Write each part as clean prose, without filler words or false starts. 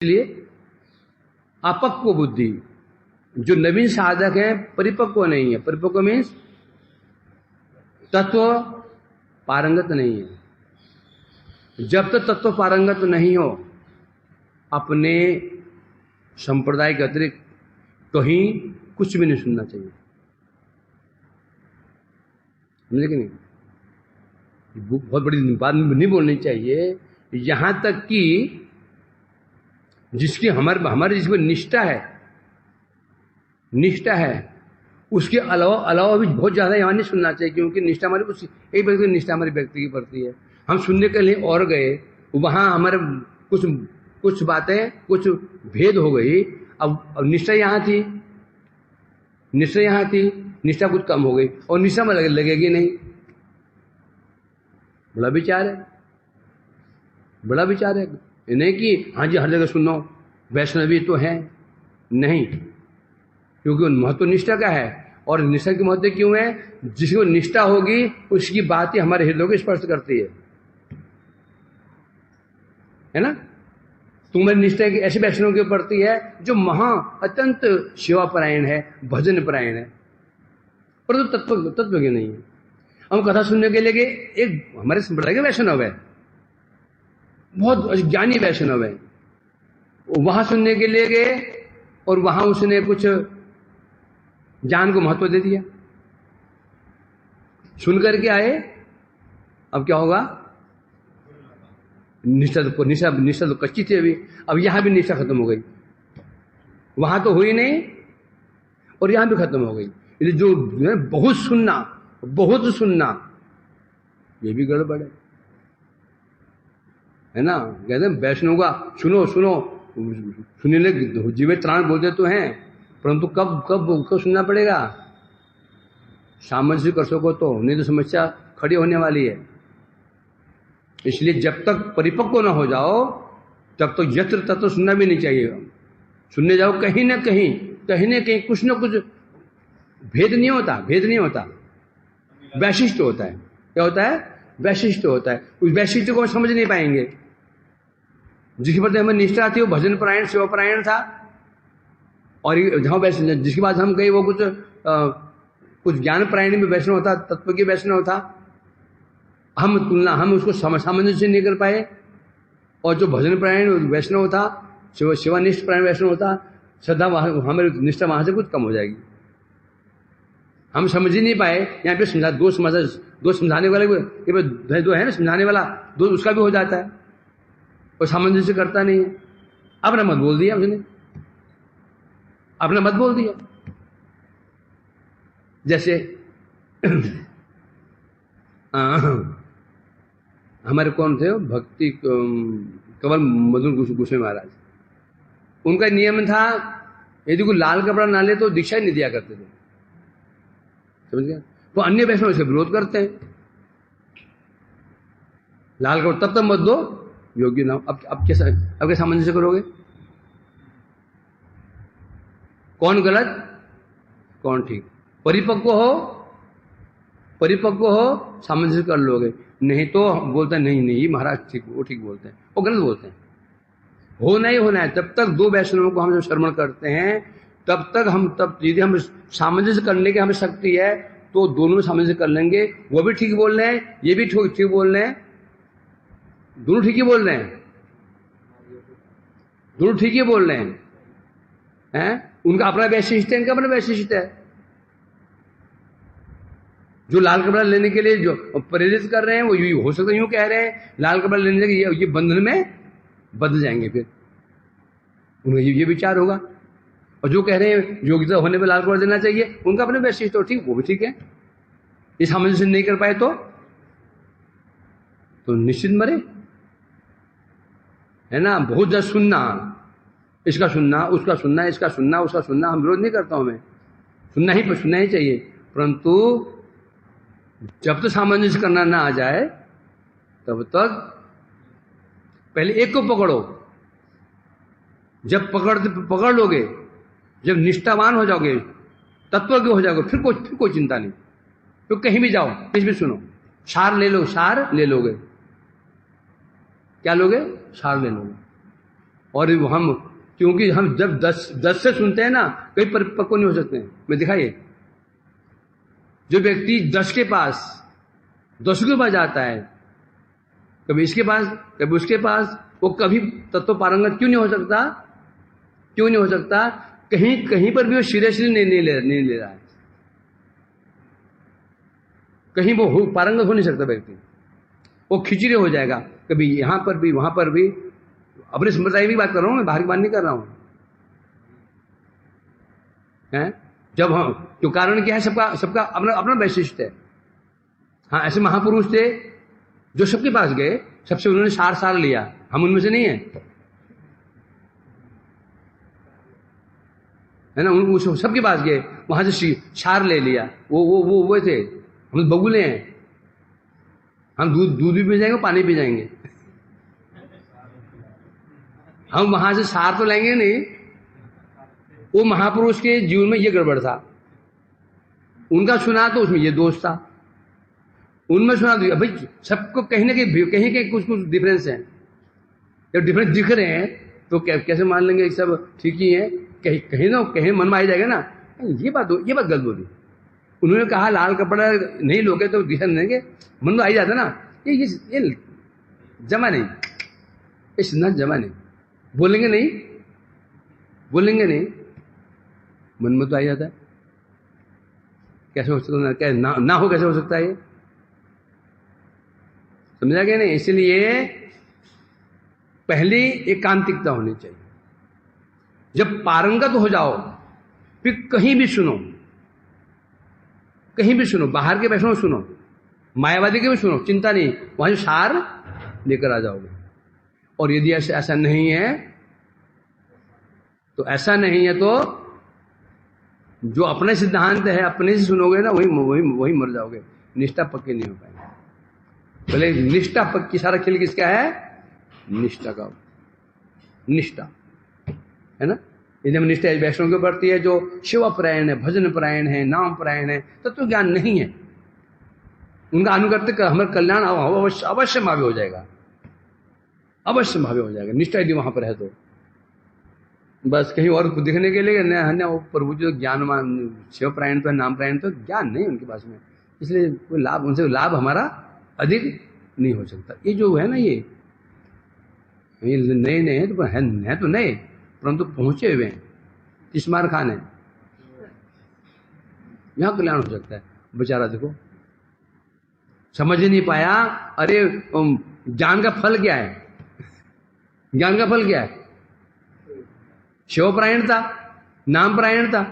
लिए अपक्व बुद्धि, जो नवीन साधक है परिपक्व नहीं है। परिपक्व मीन्स तत्व पारंगत नहीं है। जब तक तत्व पारंगत नहीं हो, अपने संप्रदाय के अतिरिक्त कहीं कुछ भी नहीं सुनना चाहिए। समझे कि नहीं? बहुत बड़ी बात नहीं बोलनी चाहिए। यहां तक कि जिसकी हमारे जिसमें निष्ठा है उसके अलावा भी बहुत ज्यादा यहाँ नहीं सुनना चाहिए, क्योंकि निष्ठा हमारी कुछ एक व्यक्ति की निष्ठा हमारी व्यक्ति की पड़ती है। हम सुनने के लिए और गए, वहां हमारे कुछ बातें कुछ भेद हो गई। अब निष्ठा यहाँ थी, निष्ठा कुछ कम हो गई और निष्ठा में लगेगी नहीं। बड़ा विचार है। नहीं कि हाँ जी हर जगह सुनो वैष्णवी तो है, नहीं, क्योंकि महत्व निष्ठा का है। और निष्ठा की महत्व क्यों है? जिसको निष्ठा होगी उसकी बात ही हमारे हृदय को स्पर्श करती है ना। तुम्हारी निष्ठा की ऐसे वैष्णव की पड़ती है जो अत्यंत सेवा परायण है, भजन परायण है, परंतु तत्व के नहीं है। हम कथा सुनने के लिए गए, एक हमारे संप्रदाय के वैष्णव है, बहुत ज्ञानी वैष्णव है, वहां सुनने के लिए गए और वहां उसने कुछ ज्ञान को महत्व दे दिया। सुन करके आए, अब क्या होगा? निष्ठा तो कच्ची थी अभी। अब यहां भी निष्ठा खत्म हो गई, वहां तो हुई नहीं और यहां भी खत्म हो गई। जो बहुत सुनना ये भी गड़बड़ है ना। कहते हैं वैष्णव का सुनो सुनने लगे, जीवे त्राण बोलते तो हैं, परंतु कब सुनना पड़ेगा? सामंजस्य कर सको तो, नहीं तो समस्या खड़ी होने वाली है। इसलिए जब तक परिपक्व न हो जाओ तब तो यत्र तत्व सुनना भी नहीं चाहिए। सुनने जाओ कहीं ना कहीं कुछ न कुछ भेद नहीं होता, वैशिष्ट होता है। क्या होता है? वैशिष्ट होता है। उस वैशिष्ट को समझ नहीं पाएंगे। जिसके प्रति हमें निष्ठा थी वो भजन परायण सेवा परायण था, और जहां जिसके बाद हम गए वो कुछ ज्ञान परायण में वैष्णव होता, तत्व के वैष्णव था। हम उसको सामंजस्य नहीं कर पाए। और जो भजन परायण वैष्णव था, सेवानिष्ठ परायण वैष्णव था, श्रद्धा हमारी निष्ठा वहां से कुछ कम हो जाएगी। हम समझ ही नहीं पाए। यहाँ पे दो समझाने वाले दो है ना, समझाने वाला दो उसका भी हो जाता है और सामंजस्य करता नहीं है। अपना मत बोल दिया उसने, अपना मत बोल दिया। जैसे हमारे कौन थे भक्ति कंवर मधुर गोस्वामी महाराज, उनका नियम था यदि कोई लाल कपड़ा ना ले तो दीक्षा ही नहीं दिया करते थे। समझ गया? तो अन्य वैष्णव इसका विरोध करते हैं, लाल कपड़ा तब मत दो, योग्य ना। अब क्या सामंजस्य करोगे? कौन गलत कौन ठीक? परिपक्व हो सामंजस्य कर लोगे, नहीं तो बोलते हैं नहीं महाराज ठीक, वो ठीक बोलते हैं, वो गलत बोलते हैं। होना है। तब तक दो वैष्णवों को हम जब श्रवण करते हैं तब यदि हम सामंजस्य करने की हमें शक्ति है तो दोनों में सामंजस्य कर लेंगे। वो भी ठीक बोल रहे हैं, ये भी ठीक बोल रहे हैं, दोनों ठीक ही बोल रहे हैं, दोनों ठीक ही बोल रहे हैं। उनका अपना वैशिष्ट है, इनका अपना वैशिष्ट है। जो लाल कपड़ा लेने के लिए जो प्रेरित कर रहे हैं वो हो सकता है यूं कह रहे हैं लाल कपड़ा लेने के ये बंधन में बदल जाएंगे, फिर उनका ये विचार होगा। और जो कह रहे हैं योग्यता होने पर लाल कपड़ा देना चाहिए, उनका अपने वैशिष्ट तो ठीक, वो भी ठीक है। ये सामंजस्य नहीं कर पाए तो निश्चित मरे, है ना। बहुत ज्यादा सुनना, इसका सुनना उसका सुनना, इसका सुनना उसका सुनना, हम विरोध नहीं करता हूं मैं, सुनना ही चाहिए, परंतु जब तक सामंजस्य करना ना आ जाए तब तक पहले एक को पकड़ो। जब पकड़ लोगे, जब निष्ठावान हो जाओगे, तत्वज्ञ हो जाओगे, फिर कोई चिंता नहीं। तो कहीं भी जाओ, किसी भी सुनो, सार ले लोगे। क्या लोगे? सार ले लोगे। और हम, क्योंकि हम जब 10 से सुनते हैं ना, कई परिपक्व नहीं हो सकते हैं। मैं दिखाइए, जो व्यक्ति 10 के पास, 10 के पास जाता है, कभी इसके पास कभी उसके पास, वो कभी तत्व पारंगत क्यों नहीं हो सकता? क्यों नहीं हो सकता? कहीं कहीं पर भी वो सीरियसली नहीं ले रहा है। कहीं वो पारंगत हो नहीं सकता व्यक्ति, वो खिचड़ी हो जाएगा, कभी यहां पर भी वहां पर भी। अपने संप्रदाय की बात कर रहा हूं मैं, बाहर की बात नहीं कर रहा हूं। है जब हम, जो कारण क्या है, सबका सबका अपना अपना वैशिष्ट है। हाँ, ऐसे महापुरुष थे जो सबके पास गए, सबसे उन्होंने सार लिया। हम उनमें से नहीं है ना। उन सबके पास गए, वहां से सार ले लिया। वो थे, हम बगुले हैं। हम दूध भी पी जाएंगे, पानी पी जाएंगे। हम वहां से सार तो लेंगे नहीं। वो महापुरुष के जीवन में ये गड़बड़ था, उनका सुना तो उसमें ये दोष था, उनमें सुना तो भाई सबको कहीं ना कहीं कुछ डिफरेंस है। जब डिफरेंस दिख रहे हैं तो कैसे मान लेंगे कि सब ठीक ही है? कहीं ना कहीं मन में आ जाएगा ना, ये बात गलत बोली। उन्होंने कहा लाल कपड़ा नहीं लोगे तो ध्यान देंगे, मन में आ ही जाता ना, ये जमा नहीं, ये सिद्धांत जमा नहीं। बोलेंगे नहीं, मन में तो आ जाता है। कैसे हो सकता, क्या ना हो, कैसे हो सकता है? ये समझा गया नहीं? इसलिए पहली एकांतिकता होनी चाहिए। जब पारंगत हो जाओ, फिर कहीं भी सुनो, बाहर के वैष्णव सुनो, मायावादी के भी सुनो, चिंता नहीं, वहां सार लेकर आ जाओगे। और यदि ऐसा नहीं है तो जो अपने सिद्धांत है अपने से सुनोगे ना, वही मर जाओगे। निष्ठा पक्की नहीं हो पाएगी। बोले निष्ठा पक्की, सारा खेल किसका है? निष्ठा का। निष्ठा है ना, यदि हम निष्ठा वैष्णव के प्रति है, जो शिव परायण है, भजन परायण है, नाम परायण है, तत्व ज्ञान नहीं है, उनका अनुगत्य हमारे कल्याण अवश्य भावी हो जाएगा, निष्ठा यदि वहां पर है तो। बस कहीं और दिखने के लिए अन्य वो प्रभु जो ज्ञानमान शिव प्रायण तो, नाम प्रायण तो ज्ञान नहीं उनके पास में, इसलिए कोई लाभ, उनसे लाभ हमारा अधिक नहीं हो सकता। ये जो है ना, ये नए हैं तो है तो नए, परंतु पहुंचे हुए हैं। इस्मार खान है, यहां कल्याण हो सकता है। बेचारा देखो समझ ही नहीं पाया। अरे ज्ञान का फल क्या है? ज्ञान का फल क्या है? शिव परायण था, नाम परायण था,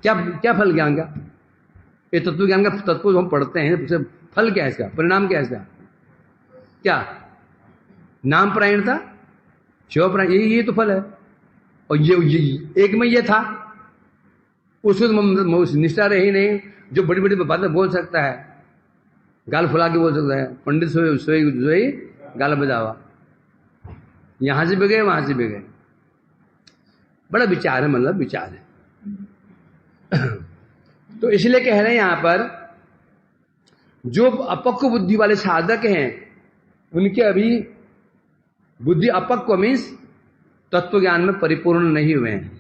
क्या फल ज्ञान का? ये तत्व ज्ञान का तत्व हम पढ़ते हैं, उससे फल क्या है इसका? परिणाम क्या है इसका? क्या नाम परायण था, शिव परायण, ये तो फल है। और ये एक में ये था, उसको निष्ठा रही नहीं। जो बड़ी बड़ी बातें बोल सकता है, गाल फुला के बोल सकता है, पंडित सोई गाल बजावा, यहां से भी गए वहां से भी गए। बड़ा विचार है, मतलब विचार है। तो इसलिए कह रहे हैं यहां पर, जो अपक्व बुद्धि वाले साधक हैं, उनके अभी बुद्धि अपक्व मीन्स तत्व ज्ञान में परिपूर्ण नहीं हुए हैं,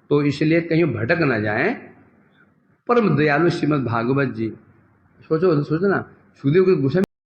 तो इसलिए कहीं भटक ना जाएं। परम दयालु श्रीमद् भागवत जी, सोचो ना, सुखदेव के गुस्सा